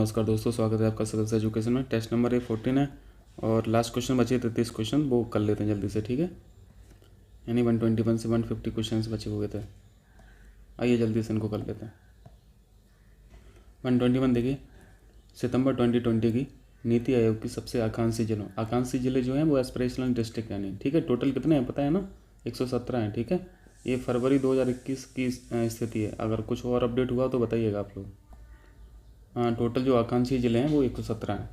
नमस्कार दोस्तों, स्वागत है आपका सक्सेस एजुकेशन में। टेस्ट नंबर 14 है और लास्ट क्वेश्चन बचे 33 क्वेश्चन, वो कर लेते हैं जल्दी से, ठीक है। यानी 121 से 150 क्वेश्चन बचे हुए थे। आइए जल्दी से इनको कर लेते हैं। 121 देखिए, सितंबर 2020 की नीति आयोग की सबसे आकांक्षी जिले जो हैं वो एस्पिरेशनल डिस्ट्रिक्ट यानी, ठीक है। टोटल कितने हैं पता है ना, 117 हैं, ठीक है। ये फरवरी 2021 की स्थिति है। अगर कुछ और अपडेट हुआ तो बताइएगा आप लोग। हाँ, टोटल जो आकांक्षी ज़िले हैं वो 117 हैं।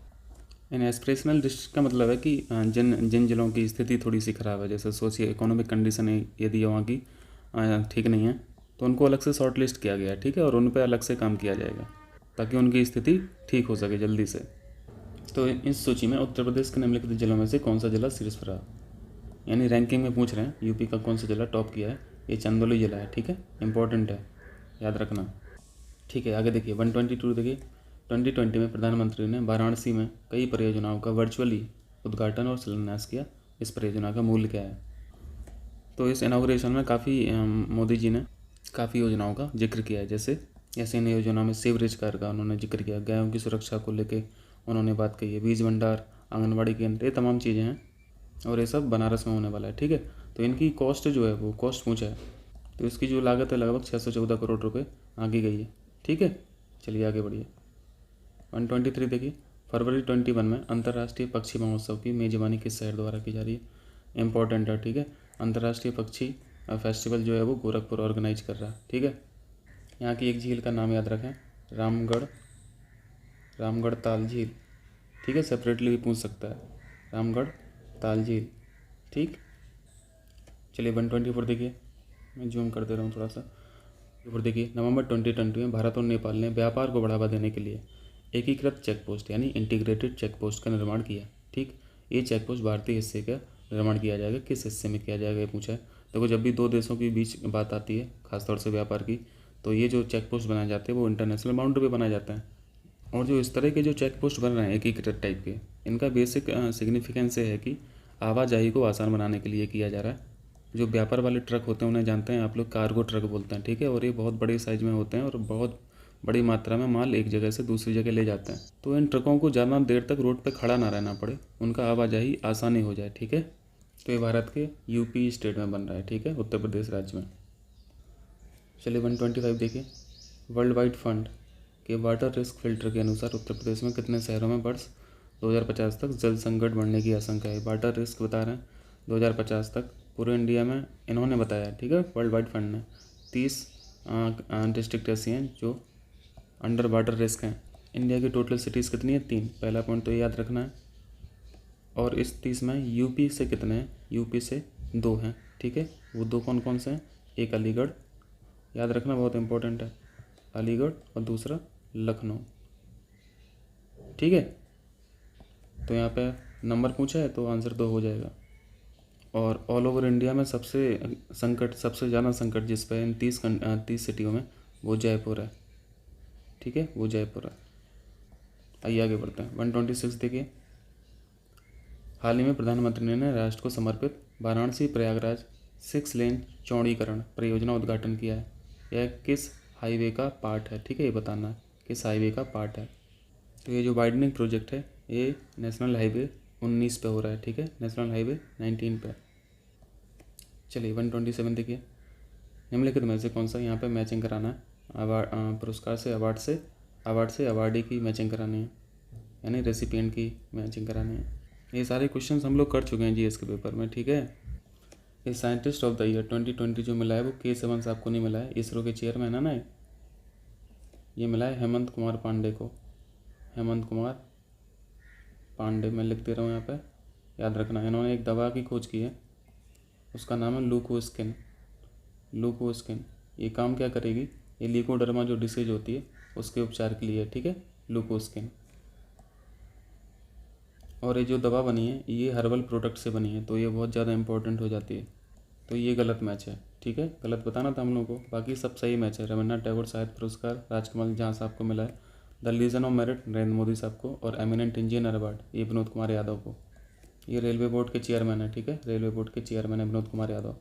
इन एस्पिरेशनल डिस्ट्रिक्ट का मतलब है कि जिन जिलों की स्थिति थोड़ी सी ख़राब है, जैसे सोशियो इकोनॉमिक कंडीशन है यदि वहाँ की ठीक नहीं है, तो उनको अलग से शॉर्ट लिस्ट किया गया है, ठीक है। और उन पर अलग से काम किया जाएगा ताकि उनकी स्थिति ठीक हो सके जल्दी से। तो इस सूची में उत्तर प्रदेश के निम्नलिखित जिलों में से कौन सा जिला शीर्ष पर रहा, यानी रैंकिंग में पूछ रहे हैं यूपी का कौन सा जिला टॉप किया है। ये चंदौली जिला है, ठीक है। इंपॉर्टेंट है, याद रखना, ठीक है। आगे देखिए 122 देखिए, 2020 में प्रधानमंत्री ने वाराणसी में कई परियोजनाओं का वर्चुअली उद्घाटन और शिलान्यास किया। इस परियोजना का मूल्य क्या है? तो इस इनाग्रेशन में काफ़ी मोदी जी ने काफ़ी योजनाओं का जिक्र किया है। जैसे इन योजनाओं में सीवरेज कार्य का उन्होंने जिक्र किया, गायों की सुरक्षा को लेके उन्होंने बात कही है, बीज भंडार, आंगनबाड़ी केंद्र, ये तमाम चीज़ें हैं और ये सब बनारस में होने वाला है, ठीक है। तो इनकी कॉस्ट जो है वो कॉस्ट पूछा है, तो इसकी जो लागत है लगभग 614 करोड़ रुपये आगे गई है, ठीक है। चलिए आगे बढ़िए। 123 देखिए, फरवरी 21 में अंतर्राष्ट्रीय पक्षी महोत्सव की मेज़बानी किस शहर द्वारा की जा रही है? इंपॉर्टेंट है, ठीक है। अंतर्राष्ट्रीय पक्षी फेस्टिवल जो है वो गोरखपुर ऑर्गेनाइज कर रहा है, ठीक है। यहाँ की एक झील का नाम याद रखें, रामगढ़ ताल झील, ठीक है। सेपरेटली भी पूछ सकता है, रामगढ़ ताल झील, ठीक। चलिए 124 देखिए, मैं जूम कर दे रहा हूँ थोड़ा सा। और देखिए, नवंबर 2020 में भारत और नेपाल ने व्यापार को बढ़ावा देने के लिए एकीकृत चेक पोस्ट यानी इंटीग्रेटेड चेक पोस्ट का निर्माण किया, ठीक। ये चेक पोस्ट भारतीय हिस्से का निर्माण किया जाएगा, किस हिस्से में किया जाएगा ये पूछा है। देखो, जब भी दो देशों के बीच बात आती है खासतौर से व्यापार की, तो ये जो चेक पोस्ट बनाए जाते हैं वो इंटरनेशनल बाउंड्री पे बनाए जाते हैं। और जो इस तरह के जो चेक पोस्ट बन रहे हैं एकीकृत टाइप के, इनका बेसिक सिग्निफिकेंस ये है कि आवाजाही को आसान बनाने के लिए किया जा रहा है। जो व्यापार वाले ट्रक होते हैं उन्हें जानते हैं आप लोग, कार्गो ट्रक बोलते हैं, ठीक है। और ये बहुत बड़े साइज़ में होते हैं और बहुत बड़ी मात्रा में माल एक जगह से दूसरी जगह ले जाते हैं। तो इन ट्रकों को ज़्यादा देर तक रोड पर खड़ा ना रहना पड़े, उनका आवाजाही आसानी हो जाए, ठीक है। तो ये भारत के यूपी स्टेट में बन रहा है, ठीक है, उत्तर प्रदेश राज्य में। चलिए 125 देखिए, वर्ल्ड वाइड फंड के वाटर रिस्क फिल्टर के अनुसार उत्तर प्रदेश में कितने शहरों में वर्ष 2050 तक जल संकट बढ़ने की आशंका है? वाटर रिस्क बता रहे हैं 2050 तक पूरे इंडिया में इन्होंने बताया, ठीक है, वर्ल्ड वाइड फंड ने 30 डिस्ट्रिक्ट ऐसी हैं जो अंडर वाटर रिस्क हैं। इंडिया की टोटल सिटीज़ कितनी है? 3। पहला पॉइंट तो याद रखना है। और इस 30 में यूपी से कितने हैं? यूपी से 2 हैं, ठीक है। वो 2 कौन कौन से हैं? एक अलीगढ़, याद रखना, बहुत इंपॉर्टेंट है, अलीगढ़, और दूसरा लखनऊ, ठीक है। तो यहाँ पे नंबर पूछा है तो आंसर 2 हो जाएगा। और ऑल ओवर इंडिया में सबसे ज़्यादा संकट जिस पे इन 30 सिटियों में, वो जयपुर है, ठीक है, वो जयपुर है। आइए आगे बढ़ते हैं। 126 देखिए, हाल ही में प्रधानमंत्री ने राष्ट्र को समर्पित वाराणसी प्रयागराज 6 लेन चौड़ीकरण परियोजना उद्घाटन किया है। यह किस हाईवे का पार्ट है? ठीक है, ये बताना है किस हाईवे का पार्ट है। तो ये जो वाइडनिंग प्रोजेक्ट है ये नेशनल हाईवे 19 पे हो रहा है, ठीक है, नेशनल हाईवे 19 पे। चलिए 127 देखिए, निम्नलिखित में से कौन सा यहाँ पे मैचिंग कराना है? पुरस्कार से अवार्ड से अवार्डी की मैचिंग करानी है, यानी रेसिपिएंट की मैचिंग करानी है। ये सारे क्वेश्चंस हम लोग कर चुके हैं जीएस के पेपर में, ठीक है। ये साइंटिस्ट ऑफ द ईयर 2020 जो मिला है वो K7 साहब को नहीं मिला है, इसरो के चेयरमैन है ना, ये मिला है हेमंत कुमार पांडे को। हेमंत कुमार पांडे, मैं लिख दे रहा हूँ यहाँ पे, याद रखना। इन्होंने एक दवा की खोज की है, उसका नाम है लूकोस्किन। ये काम क्या करेगी? ये लीकोडर्मा जो डिसीज होती है उसके उपचार के लिए, ठीक है, लूकोस्किन। और ये जो दवा बनी है ये हर्बल प्रोडक्ट से बनी है, तो ये बहुत ज़्यादा इंपॉर्टेंट हो जाती है। तो ये गलत मैच है, ठीक है, गलत बताना था हम लोगों को, बाकी सब सही मैच है। रविन्द्रनाथ टैगोर साहित्य पुरस्कार राजकमल झा साहब को मिला है, the legion of merit Narendra Modi साहब को, और एमिनेंट इंजीनियर अवार्ड ये विनोद कुमार यादव को। ये रेलवे बोर्ड के चेयरमैन है, ठीक है, रेलवे बोर्ड के चेयरमैन है विनोद कुमार यादव।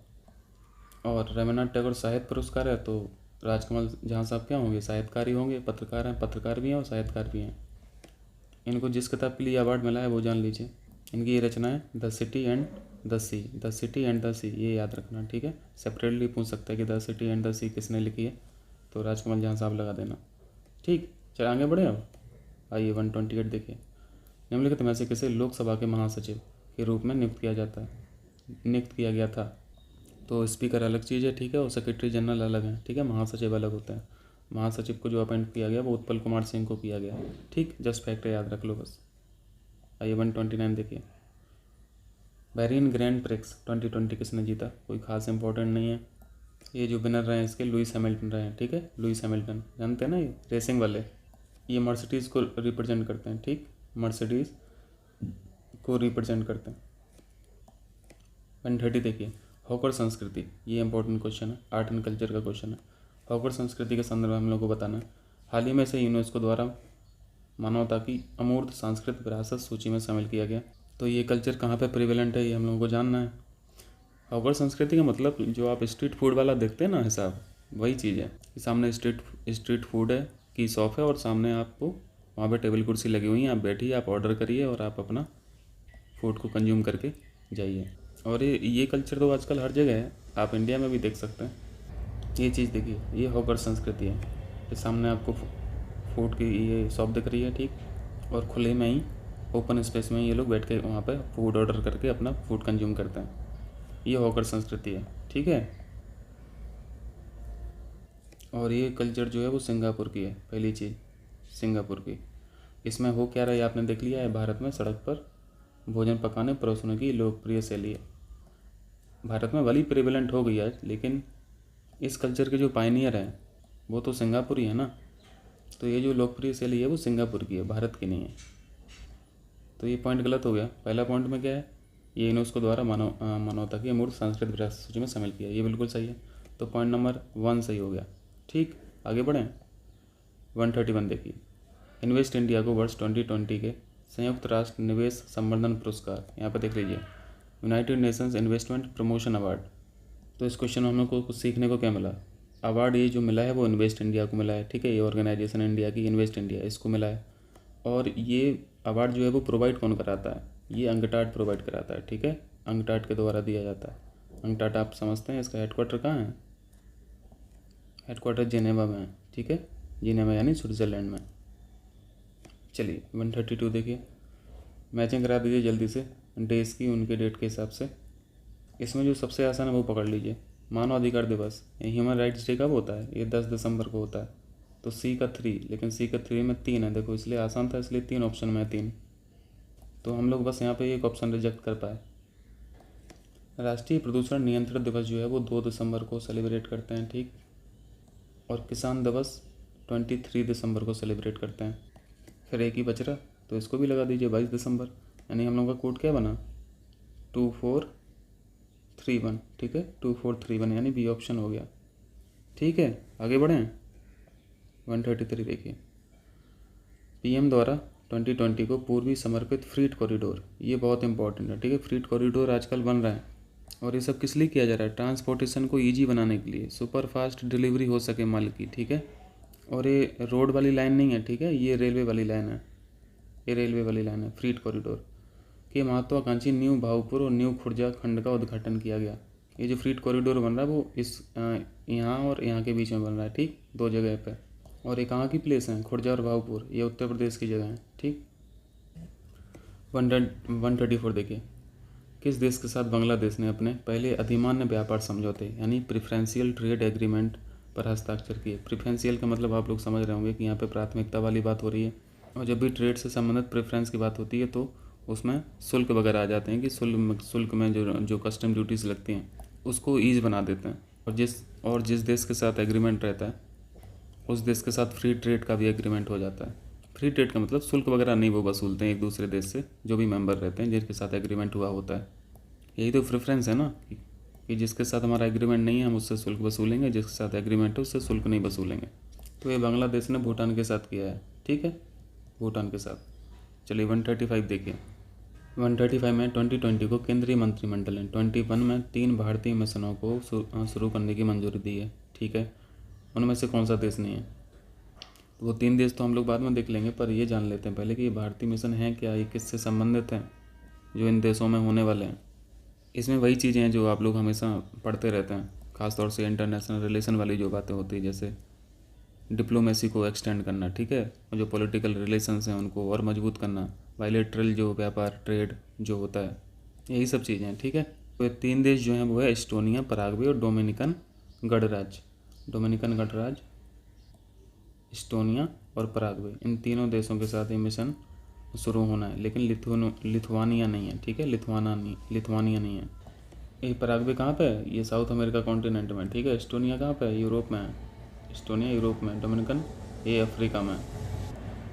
और रविन्द्रनाथ टैगोर साहित्य पुरस्कार है तो राजकमल झा साहब क्या होंगे? साहित्यकार ही होंगे, पत्रकार हैं, पत्रकार भी हैं और साहित्यकार भी हैं, इनको जिस किताब के लिए अवार्ड मिला है वो जान लीजिए। इनकी ये रचना है the city and the sea. The city and the sea, ये याद रखना, ठीक है। सेपरेटली पूछ सकता है कि द सिटी एंड द सी किसने लिखी है, तो राजकमल जहाँ साहब लगा देना, ठीक। चल आगे बढ़े अब। आइए 128 देखिए। निम्नलिखित में से किसे लोकसभा के महासचिव के रूप में नियुक्त किया गया था। तो स्पीकर अलग चीज़ है, ठीक है, और सेक्रेटरी जनरल अलग है, ठीक है, महासचिव अलग होता है। महासचिव को जो अपॉइंट किया गया वो उत्पल कुमार सिंह को किया गया, ठीक। जस्ट फैक्ट याद रख लो बस। आइए 129 देखिए। बहरीन ग्रैंड प्रिक्स 2020 किसने जीता, कोई खास इंपॉर्टेंट नहीं है। ये जो विनर रहे हैं इसके लुइस हैमिल्टन रहे हैं, ठीक है। लुइस हैमिल्टन जानते हैं ना, ये रेसिंग वाले, ये मर्सिडीज़ को रिप्रेजेंट करते हैं, ठीक। मर्सिडीज़ को रिप्रेजेंट करते हैं। 130 देखिए। हॉकर संस्कृति, ये इंपॉर्टेंट क्वेश्चन है, आर्ट एंड कल्चर का क्वेश्चन है। हॉकर संस्कृति के संदर्भ में हम लोग को बताना है। हाल ही में से यूनेस्को द्वारा मानवता की अमूर्त सांस्कृतिक विरासत सूची में शामिल किया गया। तो ये कल्चर कहाँ पे प्रिवेलेंट है, ये हम लोगों को जानना है। हॉकर संस्कृति का मतलब जो आप स्ट्रीट फूड वाला देखते हैं ना हिसाब, वही चीज़ है कि सामने स्ट्रीट फूड है की शॉप है और सामने आपको वहाँ पे टेबल कुर्सी लगी हुई है, आप बैठिए, आप ऑर्डर करिए और आप अपना फूड को कंज्यूम करके जाइए। और ये कल्चर तो आजकल हर जगह है, आप इंडिया में भी देख सकते हैं। ये चीज़ देखिए, ये हॉकर संस्कृति है। ये सामने आपको फूड की ये शॉप दिख रही है, ठीक, और खुले में ही ओपन स्पेस में ये लोग बैठ के वहाँ पे फूड ऑर्डर करके अपना फूड कंज्यूम करते हैं। ये हॉकर संस्कृति है, ठीक है। और ये कल्चर जो है वो सिंगापुर की है, पहली चीज़ सिंगापुर की। इसमें हो क्या रहा है आपने देख लिया है, भारत में सड़क पर भोजन पकाने परोसने की लोकप्रिय शैली है। भारत में भली प्रिवेलेंट हो गई है, लेकिन इस कल्चर के जो पायनियर हैं वो तो सिंगापुर ही है ना। तो ये जो लोकप्रिय शैली है वो सिंगापुर की है, भारत की नहीं है। तो ये पॉइंट गलत हो गया। पहला पॉइंट में क्या है, ये यूनेस्को द्वारा मानवता की अमूर्त सांस्कृतिक विरासत सूची में शामिल किया, ये बिल्कुल सही है। तो पॉइंट नंबर 1 सही हो गया, ठीक। आगे बढ़ें। 131 देखिए। इन्वेस्ट इंडिया को वर्ष 2020 के संयुक्त राष्ट्र निवेश संवर्धन पुरस्कार, यहाँ पर देख लीजिए, United Nations investment promotion award. तो इस क्वेश्चन में हम लोग को कुछ सीखने को क्या मिला। अवार्ड ये जो मिला है वो इन्वेस्ट इंडिया को मिला है, ठीक है। ये ऑर्गेनाइजेशन इंडिया की इन्वेस्ट इंडिया, इसको मिला है। और ये अवार्ड जो है वो प्रोवाइड कौन कराता है, ये अंगटाड प्रोवाइड कराता है, ठीक है। अंगटाड के द्वारा दिया जाता है। अंगटाड आप समझते हैं, इसका हेडक्वार्टर कहाँ है, हेडक्वार्टर जेनेवा में है, ठीक है। जेनेवा यानी स्विट्ज़रलैंड में। चलिए 132 देखिए। मैचिंग करा दीजिए जल्दी से डेज की उनके डेट के हिसाब से। इसमें जो सबसे आसान है वो पकड़ लीजिए, मानव अधिकार दिवस, ह्यूमन राइट्स डे कब होता है, ये 10 दिसंबर को होता है। तो सी का 3, लेकिन सी का 3 में 3 है, देखो इसलिए आसान था, इसलिए 3 ऑप्शन में है 3। तो हम लोग बस यहाँ पे एक ऑप्शन रिजेक्ट कर पाए। राष्ट्रीय प्रदूषण नियंत्रण दिवस जो है वो 2 दिसंबर को सेलिब्रेट करते हैं, ठीक। और किसान दिवस 23 दिसंबर को सेलिब्रेट करते हैं। फिर एक ही बच रहा, तो इसको भी लगा दीजिए 22 दिसंबर। यानी हम लोग का कोड क्या बना, 2431, ठीक है, 2431, यानी बी ऑप्शन हो गया, ठीक है। आगे बढ़ें। 133 देखिए। पीएम द्वारा 2020 को पूर्वी समर्पित फ्रीट कॉरिडोर, ये बहुत इंपॉर्टेंट है, ठीक है। फ्रीट कॉरिडोर आजकल बन रहा है और ये सब किस लिए किया जा रहा है, ट्रांसपोर्टेशन को ईजी बनाने के लिए, सुपर फास्ट डिलीवरी हो सके माल की, ठीक है। और ये रोड वाली लाइन नहीं है, ठीक है, ये रेलवे वाली लाइन है, ये रेलवे वाली लाइन है। फ्रीट कॉरिडोर के महत्वाकांक्षी न्यू भावपुर और न्यू खुर्जा खंड का उद्घाटन किया गया। ये जो फ्रीट कॉरिडोर बन रहा है वो इस यहाँ और यहाँ के बीच में बन रहा है, ठीक, 2 जगह पे। और ये कहाँ की प्लेस है, खुर्जा और भावपुर, ये उत्तर प्रदेश की जगह है, ठीक। 134 देखिए। किस देश के साथ बांग्लादेश ने अपने पहले अधिमान्य व्यापार समझौते यानी प्रिफरेंशियल ट्रेड एग्रीमेंट पर हस्ताक्षर किए। प्रिफरेंशियल का मतलब आप लोग समझ रहे होंगे कि यहाँ पे प्राथमिकता वाली बात हो रही है। और जब भी ट्रेड से संबंधित प्रेफरेंस की बात होती है तो उसमें शुल्क वगैरह आ जाते हैं कि शुल्क में जो कस्टम ड्यूटीज़ लगती हैं उसको ईज बना देते हैं। और जिस देश के साथ एग्रीमेंट रहता है उस देश के साथ फ्री ट्रेड का भी एग्रीमेंट हो जाता है। फ्री ट्रेड का मतलब शुल्क वगैरह नहीं वो वसूलते हैं एक दूसरे देश से, जो भी मेंबर रहते हैं जिनके साथ एग्रीमेंट हुआ होता है। यही तो प्रेफरेंस है ना कि जिसके साथ हमारा एग्रीमेंट नहीं है हम उससे शुल्क वसूलेंगे, जिसके साथ एग्रीमेंट है उससे शुल्क नहीं वसूलेंगे। तो ये बांग्लादेश ने भूटान के साथ किया है, ठीक है, भूटान के साथ। चलिए 135 देखिए। 135 में 2020 को केंद्रीय मंत्रिमंडल ने 21 में 3 भारतीय मिशनों को शुरू करने की मंजूरी दी है, ठीक है। उनमें से कौन सा देश नहीं है, तो वो 3 देश तो हम लोग बाद में देख लेंगे, पर ये जान लेते हैं पहले कि ये भारतीय मिशन है क्या, ये किससे संबंधित हैं जो इन देशों में होने वाले हैं। इसमें वही चीज़ें हैं जो आप लोग हमेशा पढ़ते रहते हैं, ख़ासतौर से इंटरनेशनल रिलेशन वाली जो बातें होती है, जैसे डिप्लोमेसी को एक्सटेंड करना, ठीक है, और जो पॉलिटिकल रिलेशंस हैं उनको और मजबूत करना, बायलैटरल जो व्यापार ट्रेड जो होता है, यही सब चीज़ें हैं, ठीक है। तो ये 3 देश जो हैं वो है एस्टोनिया, पराग्वे और डोमिनिकन गणराज्य। डोमिनिकन गणराज्य, एस्टोनिया और पराग्वे, इन तीनों देशों के साथ ये मिशन शुरू होना है, लेकिन लिथुआनिया नहीं है, ठीक है, लिथुआनिया नहीं है। ये पराग्वे कहाँ पे है? ये साउथ अमेरिका कॉन्टिनेंट में, ठीक है। एस्टोनिया कहाँ पे है? यूरोप में है। एस्टोनिया यूरोप में, डोमिनिकन ये अफ्रीका में।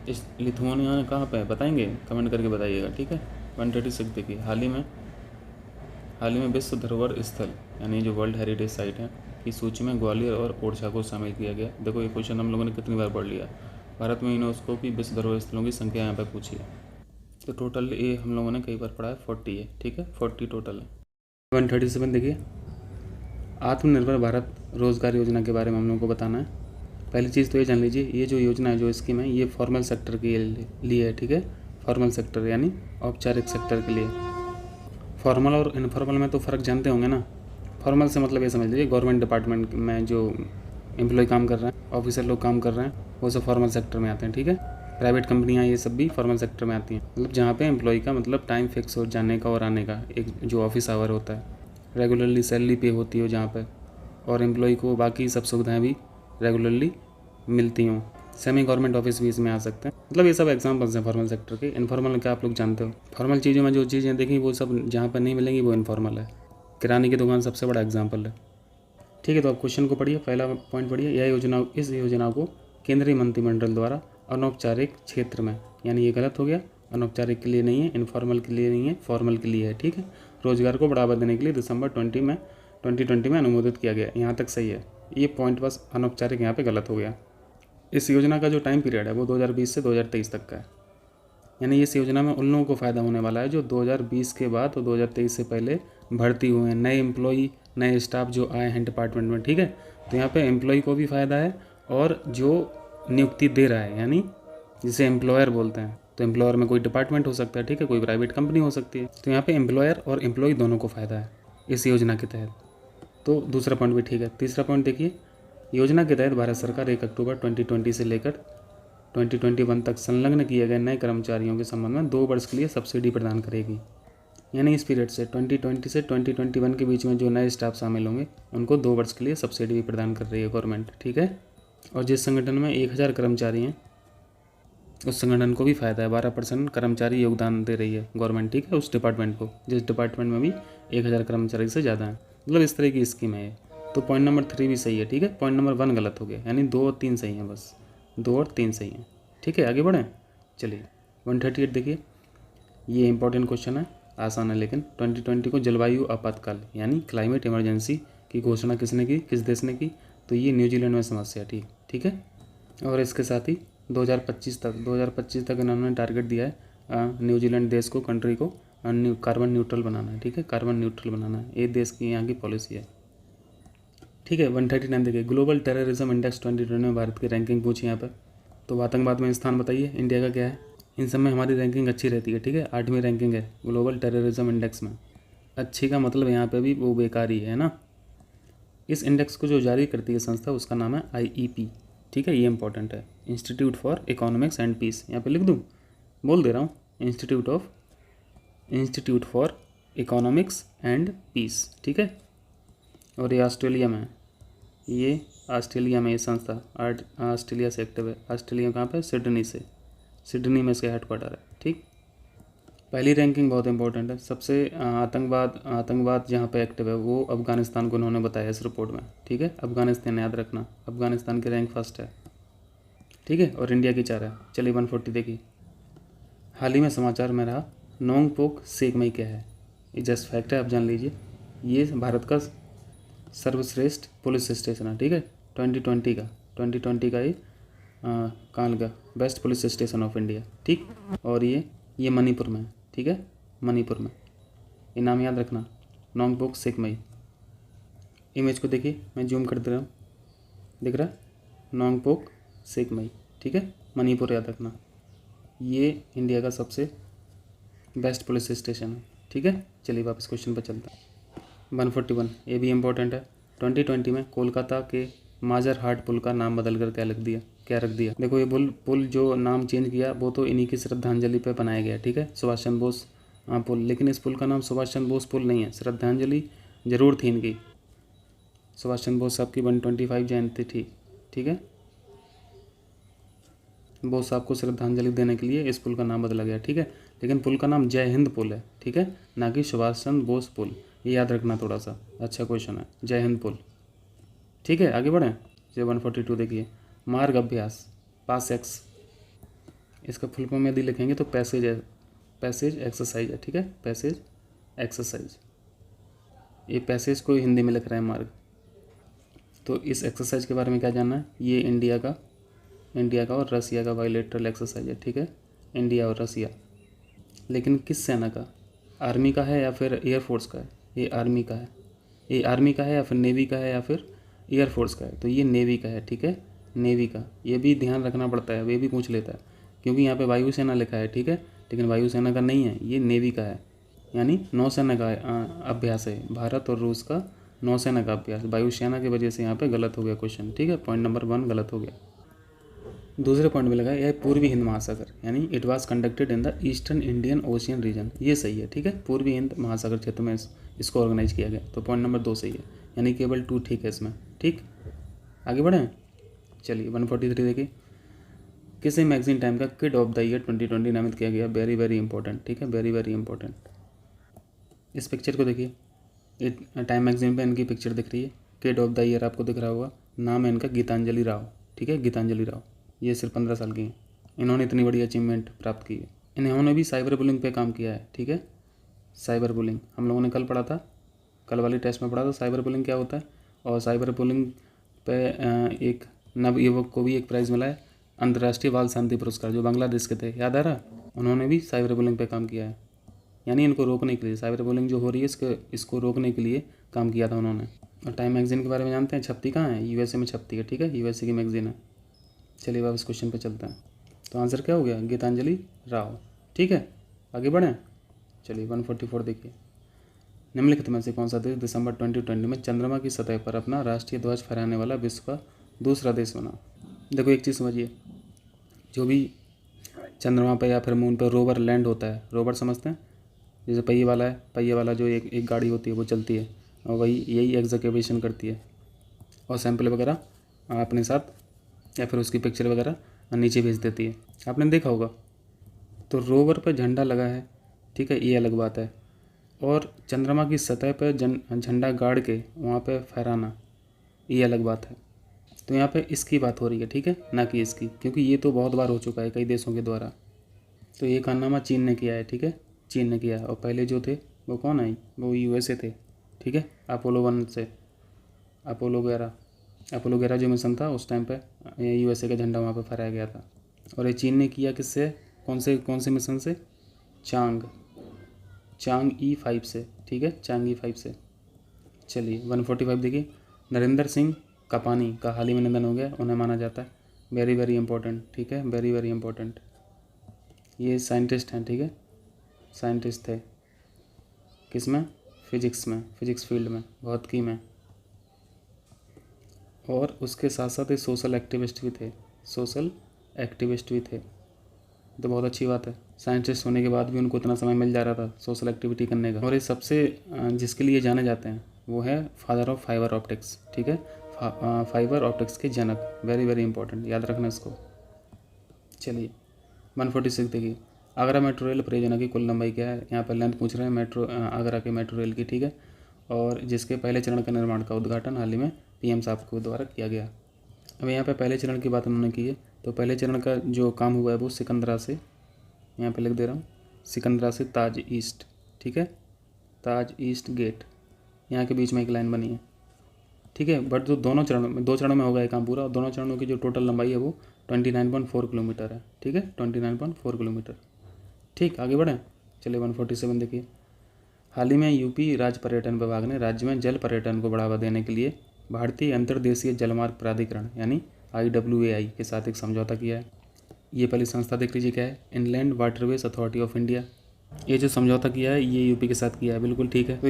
इस लिथुआनिया कहाँ पे है बताएंगे? कमेंट करके बताइएगा, ठीक है। 136 देखिए, हाल ही में विश्व धरोहर स्थल यानी जो वर्ल्ड हेरिटेज साइट है की सूची में ग्वालियर और ओरछा को शामिल किया गया। देखो ये क्वेश्चन हम लोगों ने कितनी बार पढ़ लिया। भारत में यूनेस्को की विश्व धरोहर स्थलों की संख्या यहाँ पर पूछी है, तो टोटल ये हम लोगों ने कई बार पढ़ा है, 40 है, ठीक है, 40 टोटल है। 137 देखिए, आत्मनिर्भर भारत रोजगार योजना के बारे में हम लोगों को बताना है। पहली चीज़ तो ये जान लीजिए, ये जो योजना है, जो स्कीम है, ये फॉर्मल सेक्टर के लिए है, ठीक है। फॉर्मल सेक्टर यानी औपचारिक सेक्टर के लिए। फॉर्मल और इनफॉर्मल में तो फ़र्क जानते होंगे ना। फॉर्मल से मतलब ये समझ लीजिए गवर्नमेंट डिपार्टमेंट में जो एम्प्लॉय काम कर रहे हैं, ऑफिसर लोग काम कर रहे हैं, वो सब फॉर्मल सेक्टर में आते हैं, ठीक है। प्राइवेट कंपनियां ये सब भी फॉर्मल सेक्टर में आती हैं, मतलब जहाँ पे एम्प्लॉय का मतलब टाइम फिक्स हो जाने का और आने का, एक जो ऑफिस आवर होता है, रेगुलरली सैलरी पे होती हो जहाँ पे, और एम्प्लॉय को बाकी सब सुविधाएं भी रेगुलरली मिलती हों। सेमी गवर्नमेंट ऑफिस भी इसमें आ सकते हैं। मतलब ये सब एग्जांपल्स हैं फॉर्मल सेक्टर के। इनफॉर्मल क्या आप लोग जानते हो? फॉर्मल चीज़ों में जो चीज़ें देखी वो सब जहाँ पर नहीं मिलेंगी वो इनफॉर्मल है। किराने की दुकान सबसे बड़ा एग्जाम्पल है, ठीक है। तो आप क्वेश्चन को पढ़िए, पहला पॉइंट पढ़िए, इस योजना को केंद्रीय मंत्रिमंडल द्वारा अनौपचारिक क्षेत्र में, यानी ये गलत हो गया, अनौपचारिक के लिए नहीं है, इनफॉर्मल के लिए नहीं है, फॉर्मल के लिए है, ठीक है। रोजगार को बढ़ावा देने के लिए दिसंबर 2020 में अनुमोदित किया गया, यहाँ तक सही है। ये पॉइंट बस अनौपचारिक यहाँ पे गलत हो गया। इस योजना का जो टाइम पीरियड है वो 2020 से 2023 तक का है, यानी इस योजना में उन लोगों को फ़ायदा होने वाला है जो 2020 के बाद और 2023 से पहले भर्ती हुए हैं, नए एम्प्लॉई, नए स्टाफ जो आए हैं डिपार्टमेंट में, ठीक है। तो यहाँ पे एम्प्लॉई को भी फ़ायदा है और जो नियुक्ति दे रहा है, यानी जिसे एम्प्लॉयर बोलते हैं, तो एम्प्लॉयर में कोई डिपार्टमेंट हो सकता है, ठीक है, कोई प्राइवेट कंपनी हो सकती है। तो यहाँ पे एम्प्लॉयर और एम्प्लॉय दोनों को फ़ायदा है इस योजना के तहत। तो दूसरा पॉइंट भी ठीक है। तीसरा पॉइंट देखिए, योजना के तहत भारत सरकार 1 अक्टूबर 2020 से लेकर 2021 तक संलग्न किए गए नए कर्मचारियों के संबंध में 2 वर्ष के लिए सब्सिडी प्रदान करेगी। यानी इस पीरियड से 2020 से 2021 के बीच में जो नए स्टाफ शामिल होंगे उनको 2 वर्ष के लिए सब्सिडी भी प्रदान कर रही है गवर्नमेंट, ठीक है। और जिस संगठन में 1000 कर्मचारी हैं उस संगठन को भी फ़ायदा है, 12% कर्मचारी योगदान दे रही है गवर्नमेंट, ठीक है, उस डिपार्टमेंट को, जिस डिपार्टमेंट में भी 1000 कर्मचारी से ज़्यादा है। मतलब इस तरह की स्कीम है ये। तो पॉइंट नंबर 3 भी सही है, ठीक है। पॉइंट नंबर 1 गलत हो गया, यानी 2 और 3 सही हैं, बस 2 और 3 सही हैं, ठीक है। आगे बढ़ें, चलिए 138 देखिए, ये इंपॉर्टेंट क्वेश्चन है, आसान है लेकिन। 2020 को जलवायु आपातकाल यानी क्लाइमेट इमरजेंसी की घोषणा किसने की, किस देश ने की? तो ये न्यूजीलैंड में समस्या थी, ठीक है। और इसके साथ ही 2025 तक इन्होंने टारगेट दिया है न्यूजीलैंड देश को, कंट्री को कार्बन न्यूट्रल बनाना है, ठीक है, कार्बन न्यूट्रल बनाना है, ये देश की यहाँ की पॉलिसी है, ठीक है। 139 देखिए, ग्लोबल टेररिज्म इंडेक्स 2020 में भारत की रैंकिंग पूछी यहाँ पर। तो आतंकवाद में स्थान बताइए इंडिया का क्या है? इन सब में हमारी रैंकिंग अच्छी रहती है, ठीक है, 8वीं रैंकिंग है ग्लोबल टेररिज्म इंडेक्स में। अच्छी का मतलब यहाँ पे भी वो बेकार ही है ना। इस इंडेक्स को जो जारी करती है संस्था उसका नाम है IEP, ठीक है, ये इंपॉर्टेंट है, institute for economics and peace. यहाँ पे लिख दूँ, बोल दे रहा हूँ, institute for economics and peace, ठीक है। और ये ऑस्ट्रेलिया में है, ये संस्था ऑस्ट्रेलिया से एक्टिव है। ऑस्ट्रेलिया कहाँ पे? सिडनी में इसका हेडक्वार्टर है, ठीक। पहली रैंकिंग बहुत इंपॉर्टेंट है। सबसे आतंकवाद जहाँ पे एक्टिव है वो अफगानिस्तान को उन्होंने बताया इस रिपोर्ट में, ठीक है। अफगानिस्तान याद रखना, अफगानिस्तान की रैंक फर्स्ट है, ठीक है, और इंडिया की 4 है। चलिए 140 देखिए, हाल ही में समाचार में रहा नोंगपोक सेकमई क्या है? ये जस्ट फैक्ट है, आप जान लीजिए। ये भारत का सर्वश्रेष्ठ पुलिस स्टेशन है, ठीक है, 2020 का ये कहाँ का best police station of India, ठीक। और ये मणिपुर में है, ठीक है, मणिपुर में। ये नाम याद रखना, नोंगपोक सेकमई। इमेज को देखिए, मैं जूम कर दे रहा हूँ, दिख रहा है, नोंगपोक सेकमई, ठीक है, मणिपुर याद रखना। ये इंडिया का सबसे बेस्ट पुलिस स्टेशन है, ठीक है। चलिए वापस क्वेश्चन पर चलते हैं। 141 ये भी इम्पोर्टेंट है। 2020 में कोलकाता के माजर हाट पुल का नाम बदल कर क्या रख दिया। देखो ये पुल जो नाम चेंज किया वो तो इन्हीं की श्रद्धांजलि पे बनाया गया, ठीक है, सुभाष चंद्र बोस पुल। लेकिन इस पुल का नाम सुभाष चंद्र बोस पुल नहीं है, श्रद्धांजलि जरूर थी इनकी। सुभाष चंद्र बोस साहब की 125 जयंती थी, ठीक है। बोस साहब को श्रद्धांजलि देने के लिए इस पुल का नाम बदला गया, ठीक है। लेकिन पुल का नाम जय हिंद पुल है, ठीक है, ना कि सुभाष चंद्र बोस पुल। ये याद रखना थोड़ा सा, अच्छा क्वेश्चन है, जय हिंद पुल, ठीक है। आगे बढ़ें। जो 142 देखिए, मार्ग अभ्यास, पास एक्स, इसका फुल फॉर्म यदि लिखेंगे तो पैसेज एक्सरसाइज है, ठीक है, पैसेज एक्सरसाइज। ये पैसेज को हिंदी में लिख रहे हैं मार्ग। तो इस एक्सरसाइज के बारे में क्या जानना है, ये इंडिया का और रसिया का बायलैटरल एक्सरसाइज है, ठीक है, इंडिया और रसिया। लेकिन किस सेना का, आर्मी का है या फिर एयरफोर्स का है। ये आर्मी का है। ये आर्मी का है या फिर नेवी का है या फिर एयरफोर्स का है। तो ये नेवी का है, ठीक है, नेवी का। ये भी ध्यान रखना पड़ता है, ये भी पूछ लेता है, क्योंकि यहाँ पे वायुसेना लिखा है, ठीक है, लेकिन वायुसेना का नहीं है, ये नेवी का है, यानी नौसेना का अभ्यास है। भारत और रूस का नौसेना का अभ्यास, वायुसेना की वजह से यहाँ पे गलत हो गया क्वेश्चन, ठीक है, पॉइंट नंबर 1 गलत हो गया। दूसरे पॉइंट में लगा यह पूर्वी हिंद महासागर, यानी it was conducted in the eastern Indian Ocean region. ये सही है, ठीक है, पूर्वी हिंद महासागर क्षेत्र में इसको ऑर्गेनाइज किया गया। तो पॉइंट नंबर 2 सही है, यानी केवल 2 ठीक है इसमें, ठीक। आगे बढ़ें। चलिए 143 देखिए, किसे मैगजीन टाइम का किड ऑफ द ईयर 2020 नामित किया गया। वेरी वेरी इंपॉर्टेंट, ठीक है, वेरी वेरी इंपॉर्टेंट। इस पिक्चर को देखिए, टाइम मैगजीन पे इनकी पिक्चर दिख रही है, किड ऑफ द ईयर आपको दिख रहा होगा। नाम है इनका गीतांजलि राव, ठीक है, गीतांजलि राव। ये सिर्फ 15 साल की हैं, इन्होंने इतनी बड़ी अचीवमेंट प्राप्त की है। इन्होंने भी साइबर बुलिंग पे काम किया है, ठीक है, साइबर बुलिंग हम लोगों ने कल पढ़ा था, कल वाली टेस्ट में पढ़ा था साइबर बुलिंग क्या होता है। और साइबर बुलिंग पे एक नवयुवक को भी एक प्राइज़ मिला है, अंतर्राष्ट्रीय बाल शांति पुरस्कार, जो बांग्लादेश के थे, याद आ रहा। उन्होंने भी साइबर बुलिंग पे काम किया है, यानी इनको रोकने के लिए, साइबर बुलिंग जो हो रही है इसको रोकने के लिए काम किया था उन्होंने। और टाइम मैगजीन के बारे में जानते हैं, छपती कहाँ है, यूएसए में छपती है, ठीक है, यूएसए की मैगजीन है। चलिए वापस क्वेश्चन पे चलते हैं। तो आंसर क्या हो गया, गीतांजलि राव, ठीक है। आगे बढ़ें। चलिए 144 देखिए, निम्नलिखित में से कौन सा देश दिसंबर 2020 में चंद्रमा की सतह पर अपना राष्ट्रीय ध्वज फहराने वाला विश्व का दूसरा देश बना। देखो एक चीज़ समझिए, जो भी चंद्रमा पर या फिर मून पर रोवर लैंड होता है, रोवर समझते हैं, जैसे पहिए वाला है, पहिए वाला जो एक गाड़ी होती है वो चलती है, और वही यही एक्सकैवेशन करती है और सैंपल वगैरह अपने साथ या फिर उसकी पिक्चर वगैरह नीचे भेज देती है, आपने देखा होगा। तो रोवर पर झंडा लगा है, ठीक है, ये अलग बात है। और चंद्रमा की सतह पर झंडा गाड़ के वहाँ पे फहराना, ये अलग बात है। तो यहाँ पे इसकी बात हो रही है, ठीक है, ना कि इसकी, क्योंकि ये तो बहुत बार हो चुका है कई देशों के द्वारा। तो ये कारनामा चीन ने किया है, ठीक है, चीन ने किया है। और पहले जो थे वो कौन है, वो यूएसए थे, ठीक है, अपोलो 1 से अपोलो 11 जो मिशन था उस टाइम पे यूएसए का झंडा वहाँ पे फहराया गया था। और ये चीन ने किया किससे, कौन से मिशन से, चांग E5 से, ठीक है, चांग E5 से। चलिए 145 देखिए, नरेंद्र सिंह कपानी का हाल ही में निधन हो गया, उन्हें माना जाता है। वेरी वेरी इंपॉर्टेंट, ठीक है, वेरी वेरी इंपॉर्टेंट। ये साइंटिस्ट हैं, ठीक है, साइंटिस्ट थे, किस में, फिजिक्स में, फिजिक्स फील्ड में, भौतिकी में। और उसके साथ साथ ये सोशल एक्टिविस्ट भी थे, तो बहुत अच्छी बात है। साइंटिस्ट होने के बाद भी उनको इतना समय मिल जा रहा था सोशल एक्टिविटी करने का। और ये सबसे जिसके लिए जाने जाते हैं वो है फादर ऑफ फाइबर ऑप्टिक्स, ठीक है, फाइबर ऑप्टिक्स के जनक। वेरी वेरी इंपॉर्टेंट, याद रखना इसको। चलिए 146 देखिए, आगरा मेट्रो रेल परियोजना की कुल लंबाई क्या है। यहाँ पर लेंथ पूछ रहे हैं आगरा के मेट्रो रेल की, ठीक है, और जिसके पहले चरण का निर्माण का उद्घाटन हाल ही में पीएम साहब के द्वारा किया गया। अब यहाँ पे पहले चरण की बात उन्होंने की है, तो पहले चरण का जो काम हुआ है वो सिकंदरा से, यहाँ पे लिख दे रहा हूँ, सिकंदरा से ताज ईस्ट, ठीक है, ताज ईस्ट गेट, यहाँ के बीच में एक लाइन बनी है, ठीक है। बट जो दो चरणों में होगा ये काम पूरा, और दोनों चरणों की जो टोटल लंबाई है वो 29.4 किलोमीटर है, ठीक है, 29.4 किलोमीटर, ठीक। आगे बढ़ें। चलिए 147 देखिए, हाल ही में यूपी राज्य पर्यटन विभाग ने राज्य में जल पर्यटन को बढ़ावा देने के लिए भारतीय अंतर्देशीय जलमार्ग प्राधिकरण यानी IWAI के साथ एक समझौता किया है। ये पहली संस्था देख लीजिए क्या है, inland waterways authority of India. ये जो समझौता किया है ये यूपी के साथ किया है, बिल्कुल ठीक है। तो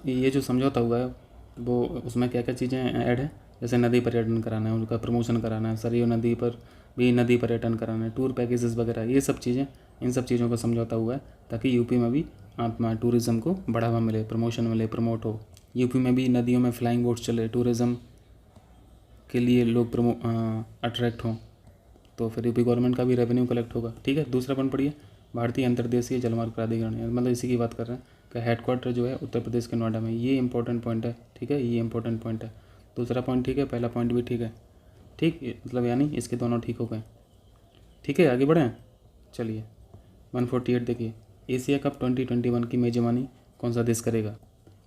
ये जो समझौता हुआ है वो उसमें क्या क्या चीज़ें ऐड है, जैसे नदी पर्यटन कराना है, उनका प्रमोशन कराना है, सरयू नदी पर भी नदी पर्यटन कराना है, टूर पैकेजेस वगैरह, ये सब चीज़ें, इन सब चीज़ों का समझौता हुआ है ताकि यूपी में भी टूरिज़्म को बढ़ावा मिले, प्रमोशन मिले, प्रमोट हो। यूपी में भी नदियों में फ्लाइंग बोट्स चले, टूरिज़्म के लिए लोग अट्रैक्ट हों, तो फिर यूपी गवर्नमेंट का भी रेवेन्यू कलेक्ट होगा। ठीक है, दूसरा पॉइंट पढ़िए, भारतीय अंतर्देशीय जलमार्ग प्राधिकरण, मतलब इसी की बात कर रहे हैं कि हेडक्वार्टर जो है उत्तर प्रदेश के नोएडा में। ये इंपॉर्टेंट पॉइंट है, ठीक है, ये इंपॉर्टेंट पॉइंट है। दूसरा पॉइंट ठीक है, पहला पॉइंट भी ठीक है, ठीक, मतलब यानी इसके दोनों ठीक हो गए। ठीक है, आगे बढ़ें, चलिए 148 देखिए, एशिया कप 2021 की मेजबानी कौन सा देश करेगा?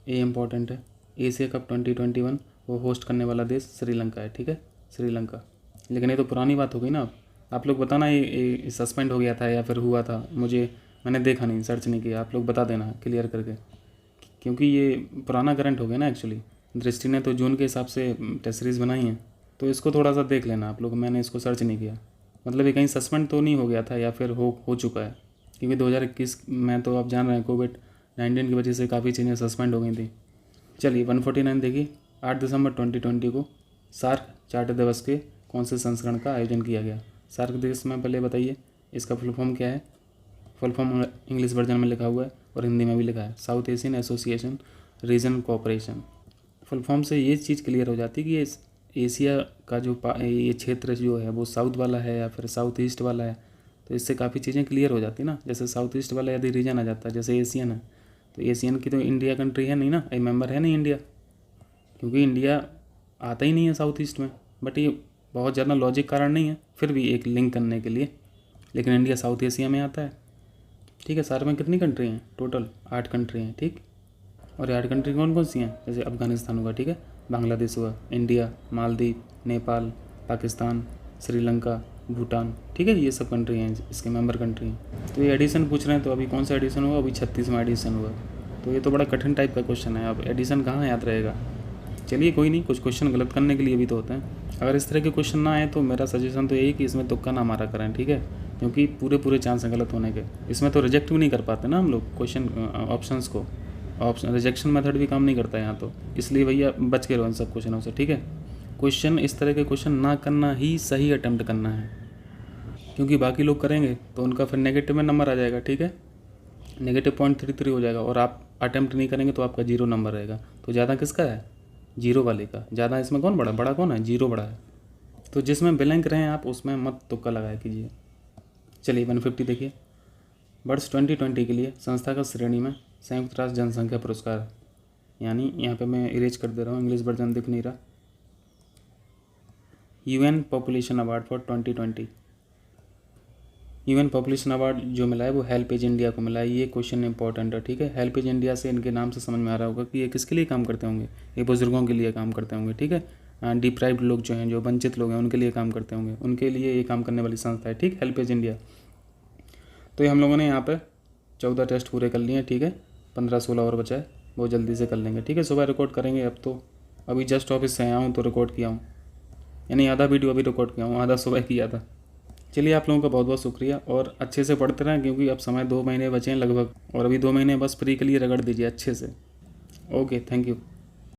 ये इंपॉर्टेंट है, एशिया कप 2021 वो होस्ट करने वाला देश श्रीलंका है। ठीक है, श्रीलंका। लेकिन ये तो पुरानी बात हो गई ना। आप लोग बताना ये सस्पेंड हो गया था या फिर हुआ था, मैंने देखा नहीं, सर्च नहीं किया, आप लोग बता देना क्लियर करके, क्योंकि ये पुराना करंट हो गया ना। एक्चुअली दृष्टि ने तो जून के हिसाब से टेस्ट सीरीज़ बनाई है, तो इसको थोड़ा सा देख लेना आप लोग, मैंने इसको सर्च नहीं किया। मतलब ये कहीं सस्पेंड तो नहीं हो गया था या फिर हो चुका है, क्योंकि 2021 में तो आप जान रहे हैं कोविड-19 की वजह से काफ़ी चीज़ें सस्पेंड हो गई थी। चलिए 149 देखिए, 8 दिसंबर 2020 को सार्क चार्टर दिवस के कौन से संस्करण का आयोजन किया गया? सार्क दिवस में पहले बताइए इसका फुल फॉर्म क्या है? फुल फॉर्म इंग्लिश वर्जन में लिखा हुआ है और हिंदी में भी लिखा है, South Asian Association Region Cooperation. Full form से ये चीज़ क्लियर हो जाती है कि ये एशिया का जो ये क्षेत्र जो है वो साउथ वाला है या फिर साउथ ईस्ट वाला है, तो इससे काफ़ी चीज़ें क्लियर हो जाती ना। जैसे साउथ ईस्ट वाला यदि रीजन आ जाता है, जैसे एशियन है, तो एशियन की तो इंडिया कंट्री है नहीं ना, एक मेंबर है नहीं इंडिया, क्योंकि इंडिया आता ही नहीं है साउथ ईस्ट में। बट ये बहुत ज़्यादा लॉजिक कारण नहीं है, फिर भी एक लिंक करने के लिए, लेकिन इंडिया साउथ एशिया में आता है। ठीक है, सारे में कितनी कंट्री हैं? टोटल 8 कंट्री हैं। ठीक, और 8 कंट्री कौन कौन सी हैं? जैसे अफगानिस्तान हुआ, ठीक है, बांग्लादेश हुआ, इंडिया, मालदीव, नेपाल, पाकिस्तान, श्रीलंका, भूटान। ठीक है, ये सब कंट्री हैं, इसके मेंबर कंट्री हैं। तो ये एडिशन पूछ रहे हैं, तो अभी कौन सा एडिशन हुआ? अभी 36वां एडिशन हुआ। तो ये तो बड़ा कठिन टाइप का क्वेश्चन है, अब एडिशन कहाँ याद रहेगा। चलिए कोई नहीं, कुछ क्वेश्चन गलत करने के लिए भी तो होते हैं। अगर इस तरह के क्वेश्चन ना आए तो मेरा सजेशन तो यही कि इसमें तुक्का ना मारा करें, ठीक है, क्योंकि पूरे चांस हैं गलत होने के। इसमें तो रिजेक्ट भी नहीं कर पाते ना हम लोग क्वेश्चन ऑप्शंस को, ऑप्शन रिजेक्शन मेथड भी काम नहीं करता यहाँ तो, इसलिए भैया बच के रहो इन सब क्वेश्चनों से। ठीक है, क्वेश्चन इस तरह के क्वेश्चन ना करना ही सही अटेम्प्ट करना है, क्योंकि बाकी लोग करेंगे तो उनका फिर नेगेटिव में नंबर आ जाएगा। ठीक है, नेगेटिव 0.33 हो जाएगा, और आप अटेम्प्ट नहीं करेंगे तो आपका 0 नंबर रहेगा। तो ज़्यादा किसका है? 0 वाले का ज़्यादा। इसमें कौन बड़ा कौन है? 0 बड़ा है। तो जिसमें ब्लैंक रहें आप उसमें मत तुक्का लगाया कीजिए। चलिए 150 देखिए, वर्ष 2020 के लिए संस्था का श्रेणी में संयुक्त राष्ट्र जनसंख्या पुरस्कार, यानी यहाँ पे मैं इरेज कर दे रहा हूँ, इंग्लिश वर्जन दिख नहीं रहा, UN population award for 2020। UN population award जो मिला है वो हेल्पेज इंडिया को मिला है। ये क्वेश्चन इंपॉर्टेंट है, ठीक है। हेल्पेज इंडिया से इनके नाम से समझ में आ रहा होगा कि ये किसके लिए काम करते होंगे, ये बुज़ुर्गों के लिए काम करते होंगे, ठीक है। डिप्राइव्ड लोग जो हैं, जो वंचित लोग हैं, उनके लिए काम करते होंगे, उनके लिए ये काम करने वाली संस्था है, ठीक, हेल्पेज इंडिया। तो ये हम लोगों ने यहाँ पे 14 टेस्ट पूरे कर लिए हैं, ठीक है। 15-16 और बचा है, बहुत जल्दी से कर लेंगे, ठीक है। सुबह रिकॉर्ड करेंगे। अब तो अभी जस्ट ऑफिस से आया हूँ तो रिकॉर्ड किया हूँ, यानी आधा वीडियो अभी रिकॉर्ड किया हूँ, आधा सुबह किया था। चलिए आप लोगों का बहुत बहुत शुक्रिया, और अच्छे से पढ़ते रहें, क्योंकि अब समय 2 महीने बचे हैं लगभग, और अभी 2 महीने बस प्री के लिए रगड़ दीजिए अच्छे से। Okay, thank you.